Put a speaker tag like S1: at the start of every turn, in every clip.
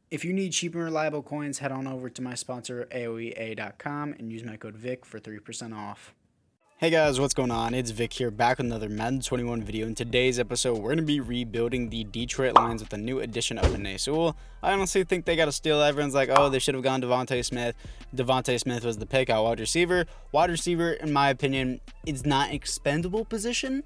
S1: If you need cheap and reliable coins, head on over to my sponsor, AOEA.com, and use my code VIC for 3% off. Hey guys, what's going on? It's Vic here, back with another Madden 21 video. In today's episode, we're going to be rebuilding the Detroit Lions with a new addition of Penei Sewell. I honestly think they got a steal. Everyone's like, oh, they should have gone Devontae Smith. Devontae Smith was the pick out wide receiver. Wide receiver, in my opinion, is not an expendable position,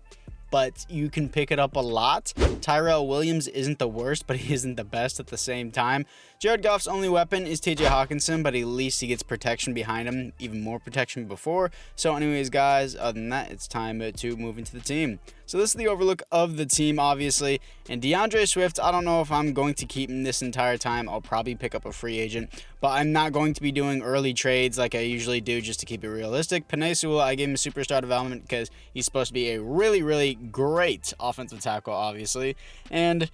S1: but you can pick it up a lot. Tyrell Williams isn't the worst, but he isn't the best at the same time. Jared Goff's only weapon is TJ Hawkinson, but at least he gets protection behind him, even more protection before. So anyways, guys, other than that, it's time to move into the team. So this is the overlook of the team, obviously. And DeAndre Swift, I don't know if I'm going to keep him this entire time. I'll probably pick up a free agent, but I'm not going to be doing early trades like I usually do just to keep it realistic. Penei Sewell, I gave him a superstar development because he's supposed to be a really, really great offensive tackle, obviously. And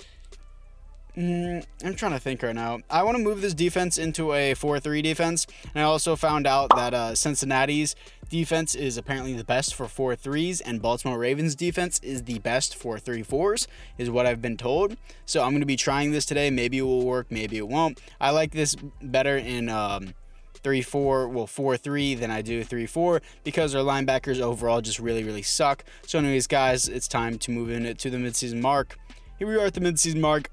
S1: I'm trying to think right now. I want to move this defense into a 4-3 defense. And I also found out that Cincinnati's defense is apparently the best for 4-3s, and Baltimore Ravens defense is the best for 3-4s, is what I've been told. So I'm going to be trying this today. Maybe it will work, maybe it won't. I like this better in 4-3 than I do 3-4 because our linebackers overall just really, really suck. So anyways, guys, it's time to move into the midseason mark. Here we are at the midseason mark,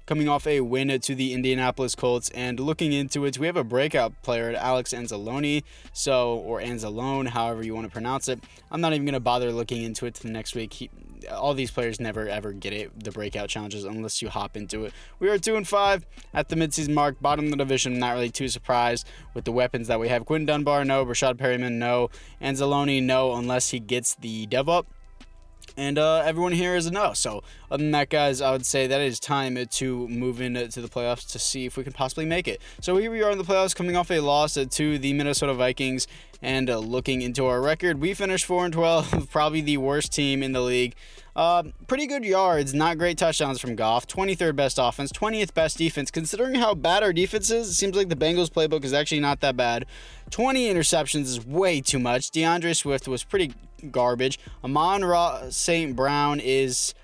S1: coming off a win to the Indianapolis Colts, and looking into it, we have a breakout player, Alex Anzalone, or Anzalone, however you want to pronounce it. I'm not even going to bother looking into it to the next week. All these players never ever get it, the breakout challenges, unless you hop into it. We are 2-5 at the midseason mark, bottom of the division. Not really too surprised with the weapons that we have. Quentin Dunbar, no. Rashad Perryman, no. Anzalone, no, unless he gets the dev up. And everyone here is a no. So other than that, guys, I would say that it is time to move into the playoffs to see if we can possibly make it. So here we are in the playoffs, coming off a loss to the Minnesota Vikings. And looking into our record, we finished 4-12, probably the worst team in the league. Pretty good yards, not great touchdowns from Goff. 23rd best offense, 20th best defense. Considering how bad our defense is, it seems like the Bengals playbook is actually not that bad. 20 interceptions is way too much. DeAndre Swift was pretty garbage. Amon-Ra St. Brown is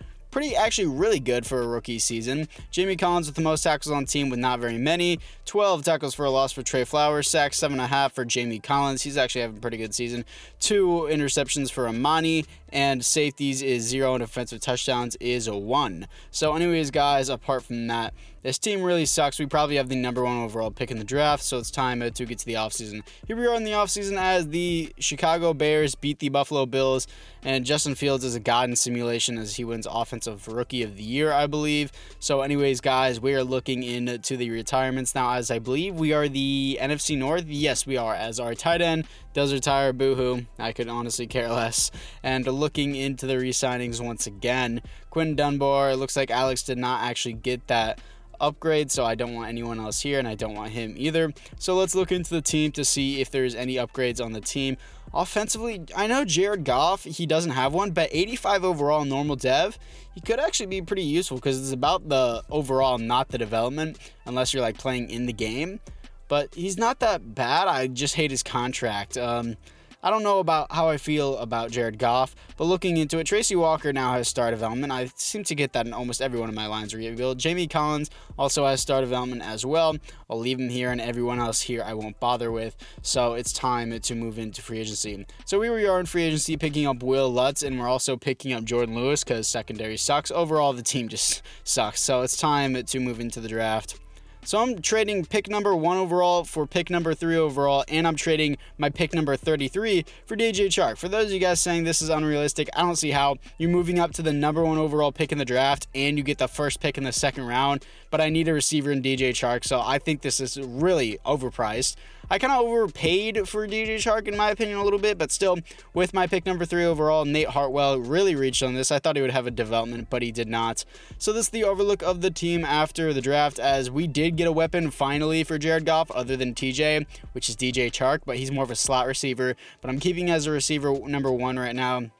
S1: actually really good for a rookie season. Jamie Collins with the most tackles on the team with not very many. 12 tackles for a loss for Trey Flowers. Sacks 7.5 for Jamie Collins. He's actually having a pretty good season. 2 interceptions for Amani. And safeties is 0 and offensive touchdowns is 1. So anyways, guys, apart from that, this team really sucks. We probably have the number 1 overall pick in the draft, so it's time to get to the offseason. Here we are in the offseason as the Chicago Bears beat the Buffalo Bills, and Justin Fields is a god in simulation as he wins Offensive Rookie of the Year, I believe. So anyways, guys, we are looking into the retirements now, as I believe we are the NFC North. Yes, we are, as our tight end does retire. Boo-hoo. I could honestly care less. And looking into the re-signings once again, Quentin Dunbar, it looks like Alex did not actually get that upgrade, so I don't want anyone else here, and I don't want him either. So let's look into the team to see if there's any upgrades on the team. Offensively, I know Jared Goff, he doesn't have one, but 85 overall normal dev, he could actually be pretty useful because it's about the overall, not the development, unless you're like playing in the game. But he's not that bad. I just hate his contract. I don't know about how I feel about Jared Goff, but looking into it, Tracy Walker now has star development. I seem to get that in almost every one of my lines rebuild. Jamie Collins also has star development as well. I'll leave him here, and everyone else here I won't bother with. So it's time to move into free agency. So here we are in free agency, picking up Will Lutz, and we're also picking up Jordan Lewis because secondary sucks. Overall, the team just sucks. So it's time to move into the draft. So I'm trading pick number 1 overall for pick number 3 overall, and I'm trading my pick number 33 for DJ Chark. For those of you guys saying this is unrealistic, I don't see how. You're moving up to the number 1 overall pick in the draft, and you get the first pick in the second round, but I need a receiver in DJ Chark, so I think this is really overpriced. I kind of overpaid for DJ Chark in my opinion a little bit, but still, with my pick number 3 overall, Nate Hartwell really reached on this. I thought he would have a development, but he did not. So this is the overlook of the team after the draft, as we did get a weapon finally for Jared Goff other than TJ, which is DJ Chark, but he's more of a slot receiver, but I'm keeping as a receiver number 1 right now.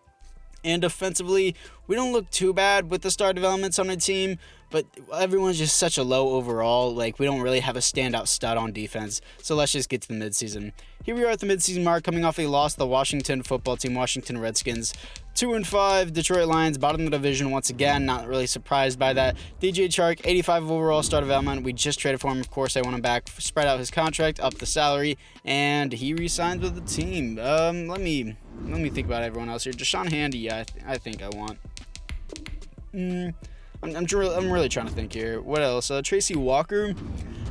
S1: And offensively, we don't look too bad with the star developments on the team, but everyone's just such a low overall. Like, we don't really have a standout stud on defense. So let's just get to the midseason. Here we are at the midseason mark, coming off a loss to the Washington football team, Washington Redskins. 2-5, Detroit Lions, bottom of the division once again. Not really surprised by that. DJ Chark, 85 overall, start development. We just traded for him. Of course, I want him back. Spread out his contract, up the salary, and he re-signs with the team. Let me think about everyone else here. Deshaun Handy, I think I want. I'm really trying to think here. What else? Tracy Walker.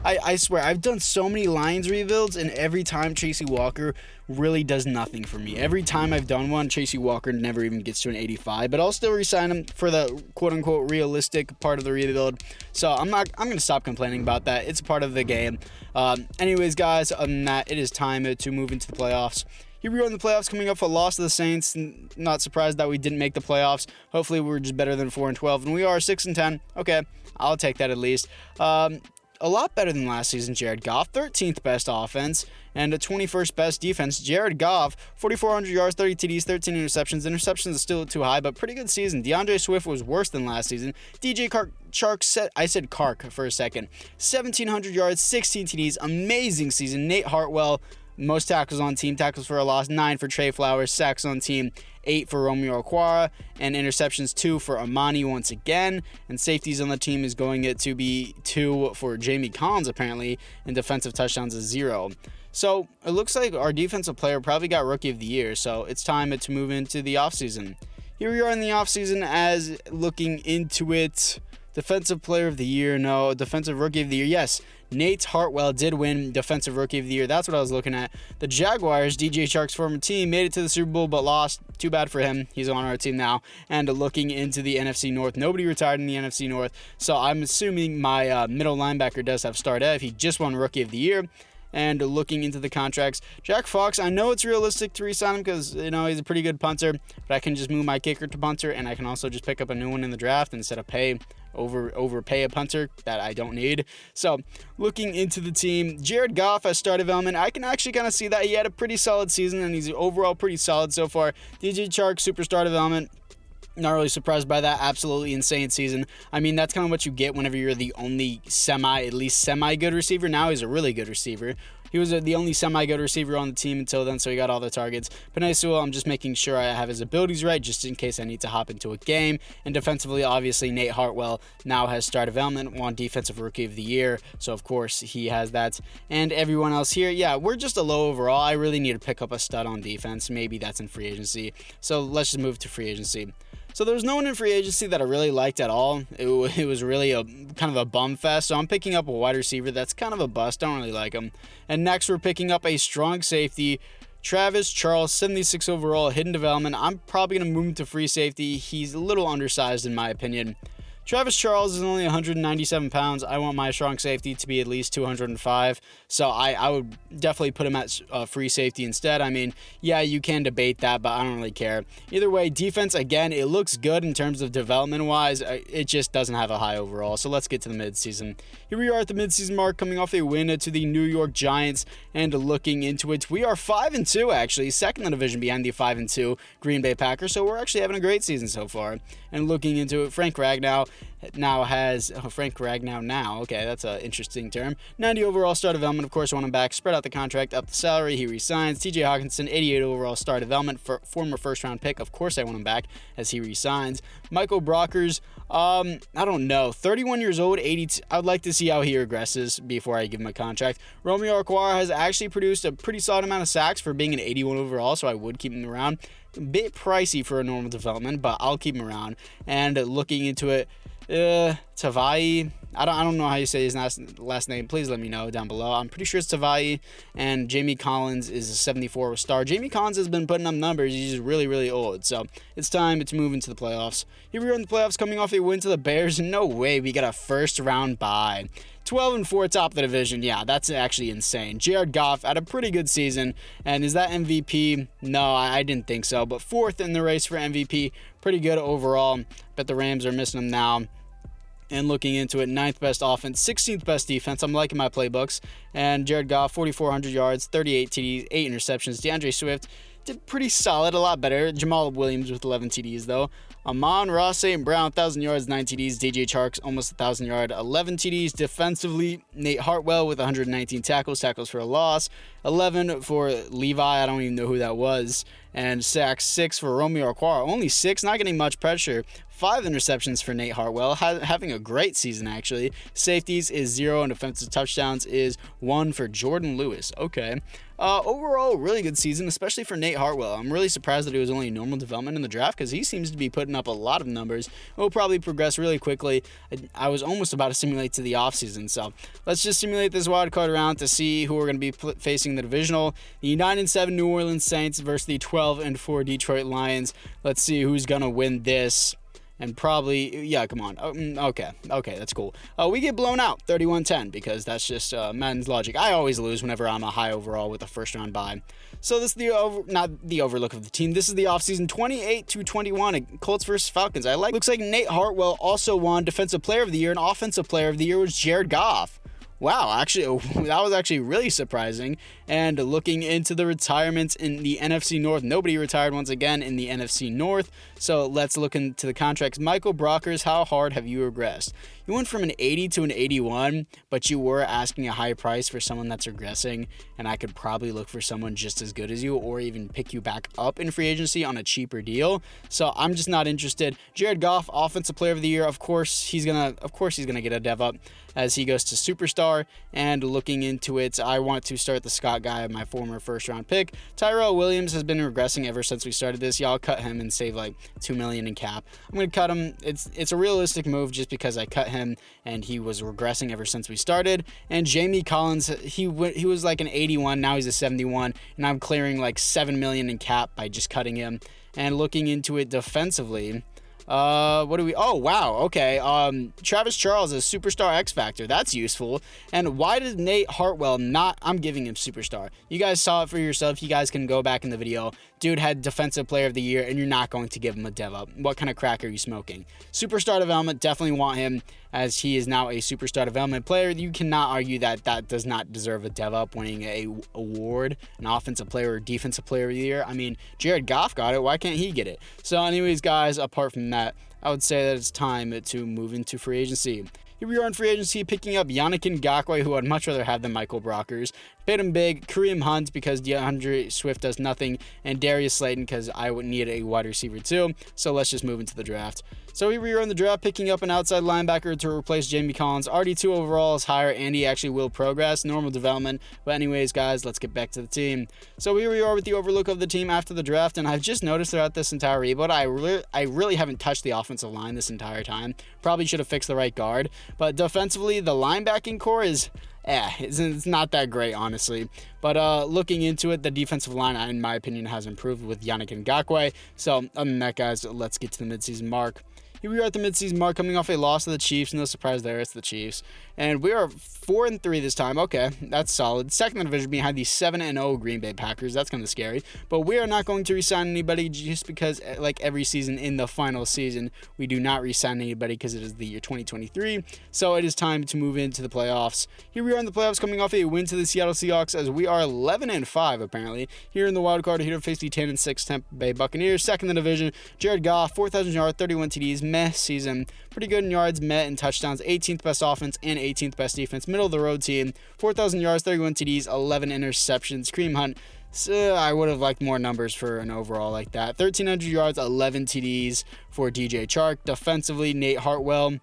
S1: I swear, I've done so many Lions rebuilds, and every time Tracy Walker really does nothing for me. Every time I've done one, Tracy Walker never even gets to an 85, but I'll still re-sign him for the quote-unquote realistic part of the rebuild. So I'm going to stop complaining about that. It's a part of the game. Anyways, guys, other than that, it is time to move into the playoffs. Here we are in the playoffs, coming up a loss to the Saints. Not surprised that we didn't make the playoffs. Hopefully we're just better than 4-12, and we are 6-10. Okay, I'll take that at least. A lot better than last season. Jared Goff, 13th best offense and a 21st best defense. Jared Goff, 4,400 yards, 30 TDs, 13 interceptions. Interceptions is still too high, but pretty good season. DeAndre Swift was worse than last season. DJ Chark, I said Kark for a second. 1,700 yards, 16 TDs. Amazing season. Nate Hartwell, most tackles on team, tackles for a loss, 9 for Trey Flowers, sacks on team, 8 for Romeo Okwara, and interceptions 2 for Amani once again. And safeties on the team is going to be 2 for Jamie Collins apparently, and defensive touchdowns is 0. So it looks like our defensive player probably got Rookie of the Year, so it's time to move into the offseason. Here we are in the offseason as looking into it. Defensive Player of the Year, no. Defensive Rookie of the Year, yes. Nate Hartwell did win Defensive Rookie of the Year. That's what I was looking at. The Jaguars, DJ Chark's former team, made it to the Super Bowl but lost. Too bad for him. He's on our team now. And looking into the NFC North, nobody retired in the NFC North. So I'm assuming my middle linebacker does have start Ev. He just won Rookie of the Year. And looking into the contracts, Jack Fox, I know it's realistic to re-sign him because, he's a pretty good punter, but I can just move my kicker to punter, and I can also just pick up a new one in the draft instead of overpay a punter that I don't need. So looking into the team, Jared Goff has start development. I can actually kind of see that he had a pretty solid season, and he's overall pretty solid so far. DJ Chark, superstar development. Not really surprised by that. Absolutely insane season. I mean, that's kind of what you get whenever you're the only at least semi-good receiver. Now he's a really good receiver. He was the only semi-good receiver on the team until then, so he got all the targets. Penei Sewell, I'm just making sure I have his abilities right, just in case I need to hop into a game. And defensively, obviously, Nate Hartwell now has star development, won Defensive Rookie of the Year, so of course he has that. And everyone else here, yeah, we're just a low overall. I really need to pick up a stud on defense. Maybe that's in free agency. So let's just move to free agency. So there was no one in free agency that I really liked at all. It was really a kind of a bum fest. So I'm picking up a wide receiver that's kind of a bust. Don't really like him. And next we're picking up a strong safety, Travis Charles, 76 overall, hidden development. I'm probably going to move him to free safety. He's a little undersized in my opinion. Travis Charles is only 197 pounds. I want my strong safety to be at least 205. So I would definitely put him at free safety instead. I mean, yeah, you can debate that, but I don't really care. Either way, defense, again, it looks good in terms of development-wise. It just doesn't have a high overall. So let's get to the midseason. Here we are at the midseason mark, coming off a win to the New York Giants. And looking into it, we are 5-2, actually. Second in the division behind the 5-2 Green Bay Packers. So we're actually having a great season so far. And looking into it, Frank Ragnow now. Okay, that's an interesting term. 90 overall star development. Of course, I want him back. Spread out the contract, up the salary. He resigns. TJ Hawkinson, 88 overall star development. Former first-round pick. Of course, I want him back as he resigns. Michael Brockers, I don't know. 31 years old, 82. I would like to see how he regresses before I give him a contract. Romeo Okwara has actually produced a pretty solid amount of sacks for being an 81 overall, so I would keep him around. A bit pricey for a normal development, but I'll keep him around. And looking into it, Tavai, I don't know how you say his last name. Please let me know down below. I'm pretty sure it's Tavai. And Jamie Collins is a 74 star. Jamie Collins has been putting up numbers. He's just really, really old. So it's time to move into the playoffs. Here we are in the playoffs, coming off a win to the Bears. No way, we got a first round bye. 12-4 top of the division. Yeah, that's actually insane. Jared Goff had a pretty good season. And is that MVP? No, I didn't think so. But fourth in the race for MVP. Pretty good overall. Bet the Rams are missing him now. And looking into it, 9th best offense, 16th best defense. I'm liking my playbooks. And Jared Goff, 4,400 yards, 38 TDs, 8 interceptions. DeAndre Swift did pretty solid, a lot better. Jamal Williams with 11 TDs, though. Amon-Ra St. Brown, 1,000 yards, 9 TDs. DJ Chark's almost 1,000 yard, 11 TDs. Defensively, Nate Hartwell with 119 tackles for a loss. 11 for Levi, I don't even know who that was. And sacks 6 for Romeo Okwara. Only 6, not getting much pressure. 5 interceptions for Nate Hartwell, having a great season actually. Safeties is 0 and defensive touchdowns is 1 for Jordan Lewis. Okay. Overall, really good season, especially for Nate Hartwell. I'm really surprised that it was only normal development in the draft because he seems to be putting up a lot of numbers. He'll probably progress really quickly. I was almost about to simulate to the offseason, so let's just simulate this wildcard round to see who we're going to be facing the divisional. The 9-7 New Orleans Saints versus the 12-4 Detroit Lions. Let's see who's going to win this. And probably, yeah, come on. Okay, that's cool. We get blown out 31-10 because that's just Madden's logic. I always lose whenever I'm a high overall with a first round bye. So this is not the overlook of the team. This is the offseason 28-21 Colts versus Falcons. Looks like Nate Hartwell also won Defensive Player of the Year, and Offensive Player of the Year was Jared Goff. Wow, actually, that was actually really surprising. And looking into the retirements in the NFC North, nobody retired once again in the NFC North. So let's look into the contracts. Michael Brockers, how hard have you regressed? You went from an 80 to an 81, but you were asking a high price for someone that's regressing, and I could probably look for someone just as good as you or even pick you back up in free agency on a cheaper deal. So I'm just not interested. Jared Goff, Offensive Player of the Year, of course he's gonna get a dev up as he goes to Superstar. And looking into it, I want to start the Scott guy, my former first round pick. Tyrell Williams has been regressing ever since we started this. Y'all cut him and save like $2 million in cap. I'm gonna cut him. It's a realistic move just because I cut him and he was regressing ever since we started. And Jamie Collins, he was like an 81, now he's a 71, and I'm clearing like $7 million in cap by just cutting him. And looking into it defensively, oh wow, okay, Travis Charles is Superstar X Factor, that's useful. And why did Nate Hartwell not? I'm giving him Superstar. You guys saw it for yourself. You guys can go back in the video. Dude had Defensive Player of the Year and you're not going to give him a dev up. What kind of crack are you smoking? Superstar development, definitely want him as he is now a Superstar development player. You cannot argue that does not deserve a dev up, winning a award, an Offensive Player or Defensive Player of the Year. I mean, Jared Goff got it, why can't he get it? So anyways guys, apart from that, I would say that it's time to move into free agency. Here we are in free agency, picking up Yannick Ngakoue, who I'd much rather have than Michael Brockers. Paid him big. Kareem Hunt because DeAndre Swift does nothing. And Darius Slayton because I would need a wide receiver too. So let's just move into the draft. So here we are in the draft, picking up an outside linebacker to replace Jamie Collins. RD2 overall is higher, and he actually will progress. Normal development. But anyways, guys, let's get back to the team. So here we are with the overlook of the team after the draft, and I've just noticed throughout this entire rebuild, I really haven't touched the offensive line this entire time. Probably should have fixed the right guard. But defensively, the linebacking core is... it's not that great, honestly. But looking into it, the defensive line, in my opinion, has improved with Yannick Ngakoue. So other than that, guys, let's get to the midseason mark. Here we are at the midseason mark, coming off a loss to the Chiefs. No surprise there, it's the Chiefs. And we are 4-3 this time. Okay, that's solid. Second in the division behind the 7-0 Green Bay Packers. That's kind of scary. But we are not going to re-sign anybody just because, like every season in the final season, we do not re-sign anybody because it is the year 2023. So it is time to move into the playoffs. Here we are in the playoffs, coming off a win to the Seattle Seahawks as we are 11-5 apparently. Here in the wild card, here to face the 10-6 Tampa Bay Buccaneers. Second in the division, Jared Goff, 4,000 yards, 31 TDs. Meh season. Pretty good in yards, met in touchdowns. 18th best offense and 18th best defense. Middle of the road team. 4,000 yards, 31 TDs, 11 interceptions. Kareem Hunt. So I would have liked more numbers for an overall like that. 1,300 yards, 11 TDs for DJ Chark. Defensively, Nate Hartwell.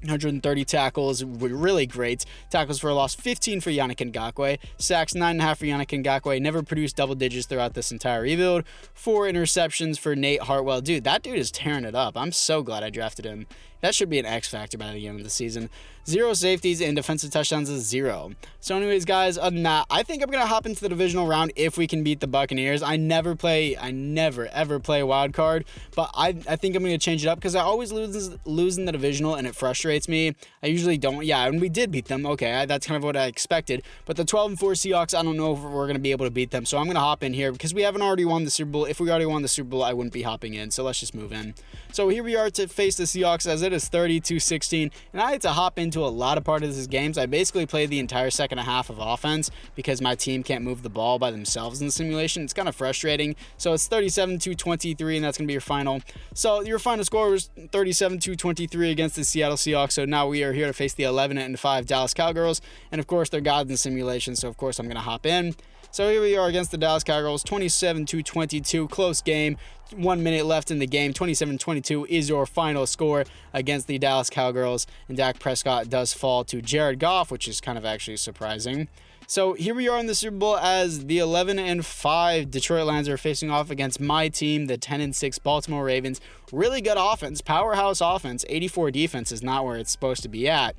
S1: 130 tackles, really great. Tackles for a loss, 15 for Yannick Ngakoue. Sacks, 9.5 for Yannick Ngakoue. Never produced double digits throughout this entire rebuild. 4 interceptions for Nate Hartwell. Dude, that dude is tearing it up. I'm so glad I drafted him. That should be an X factor by the end of the season. 0 safeties and defensive touchdowns is 0. So anyways, guys, other than that, I think I'm going to hop into the divisional round if we can beat the Buccaneers. I never ever play a wild card, but I think I'm going to change it up because I always lose in the divisional and it frustrates me. I usually don't. Yeah, and we did beat them. Okay, that's kind of what I expected. But the 12-4 Seahawks, I don't know if we're going to be able to beat them. So I'm going to hop in here because we haven't already won the Super Bowl. If we already won the Super Bowl, I wouldn't be hopping in. So let's just move in. So here we are to face the Seahawks as it is 30-16, and I had to hop into a lot of parts of this game. I basically played the entire second half of offense because my team can't move the ball by themselves in the simulation. It's kind of frustrating. So it's 37-23, and that's going to be your final. So your final score was 37-23 against the Seattle Seahawks. So now we are here to face the 11-5 Dallas Cowgirls, and of course they're gods in simulation, so of course I'm going to hop in. So here we are against the Dallas Cowgirls, 27-22, close game. 1 minute left in the game. 27-22 is your final score against the Dallas Cowgirls, and Dak Prescott does fall to Jared Goff, which is kind of actually surprising. So here we are in the Super Bowl as the 11-5 Detroit Lions are facing off against my team, the 10-6 Baltimore Ravens. Really good offense, powerhouse offense. 84 defense is not where it's supposed to be at.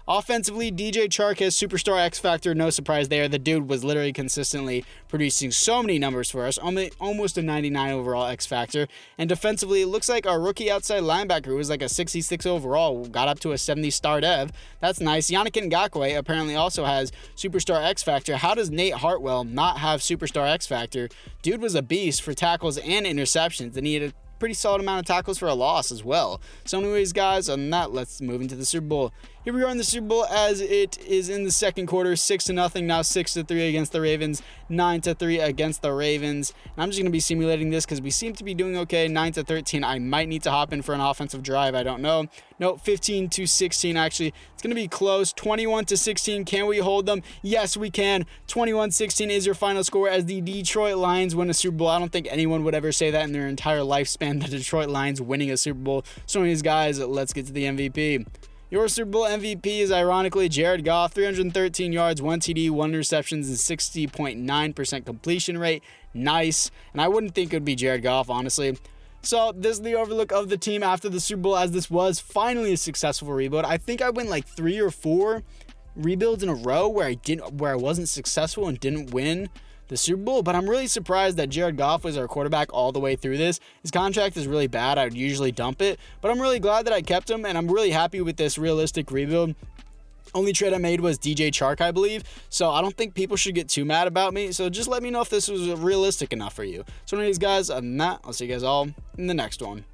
S1: Offensively, DJ Chark has superstar X Factor, no surprise there. The dude was literally consistently producing so many numbers for us, almost a 99 overall X Factor. And defensively, it looks like our rookie outside linebacker, who was like a 66 overall, got up to a 70 star dev. That's nice. Yannick Ngakoue apparently also has superstar X Factor. How does Nate Hartwell not have superstar X Factor? Dude was a beast for tackles and interceptions, and he had a pretty solid amount of tackles for a loss as well. So anyways, guys, on that, let's move into the Super Bowl. Here we are in the Super Bowl as it is in the second quarter, 6-0, now 6-3 against the Ravens, 9-3 against the Ravens. And I'm just going to be simulating this because we seem to be doing okay. 9-13, I might need to hop in for an offensive drive, I don't know. No, 15-16 actually. It's going to be close. 21-16, can we hold them? Yes, we can. 21-16 is your final score as the Detroit Lions win a Super Bowl. I don't think anyone would ever say that in their entire lifespan, the Detroit Lions winning a Super Bowl. So anyways, guys, let's get to the MVP. Your Super Bowl MVP is ironically Jared Goff, 313 yards, 1 TD, 1 interceptions, and 60.9% completion rate. Nice. And I wouldn't think it would be Jared Goff, honestly. So this is the overlook of the team after the Super Bowl, as this was finally a successful rebuild. I think I went like 3 or 4 rebuilds in a row where I wasn't successful and didn't win the Super Bowl, but I'm really surprised that Jared Goff was our quarterback all the way through this. His contract is really bad. I would usually dump it, but I'm really glad that I kept him, and I'm really happy with this realistic rebuild. Only trade I made was DJ Chark, I believe, so I don't think people should get too mad about me. So just let me know if this was realistic enough for you. So anyways, guys, other than that, I'll see you guys all in the next one.